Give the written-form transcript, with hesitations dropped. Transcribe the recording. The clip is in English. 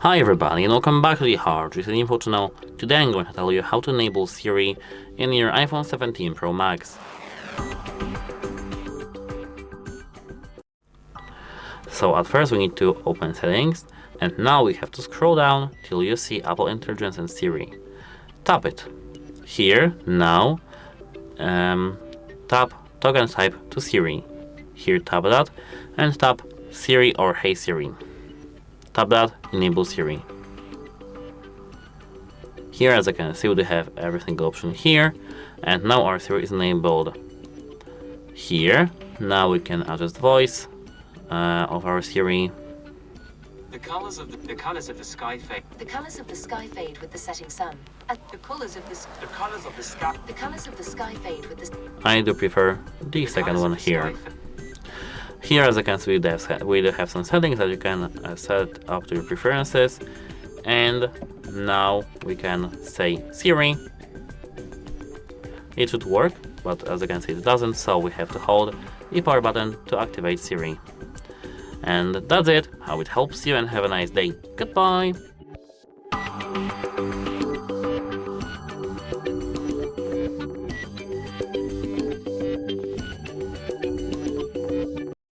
Hi everybody and welcome back to the Hard Reset Info channel. Today I'm going to tell you how to enable Siri in your iPhone 17 Pro Max. So at first we need to open settings, and now we have to scroll down till you see Apple Intelligence and Siri. Tap it. Here, now, tap toggle type to Siri. Here tap that and tap Siri or Hey Siri. Tap that, enable Siri. Here, as I can see, we have every single option here, and now our Siri is enabled. Here, now we can adjust voice of our Siri. The colors of the sky fade. The colors of the sky fade with the setting sun. The colors of the sky fade with the. I do prefer the second one here. Here, as I can see, we do have some settings that you can set up to your preferences, and now we can say Siri. It should work, but as I can see it doesn't, so we have to hold the power button to activate Siri. And that's it. Hope it helps you and have a nice day. Goodbye!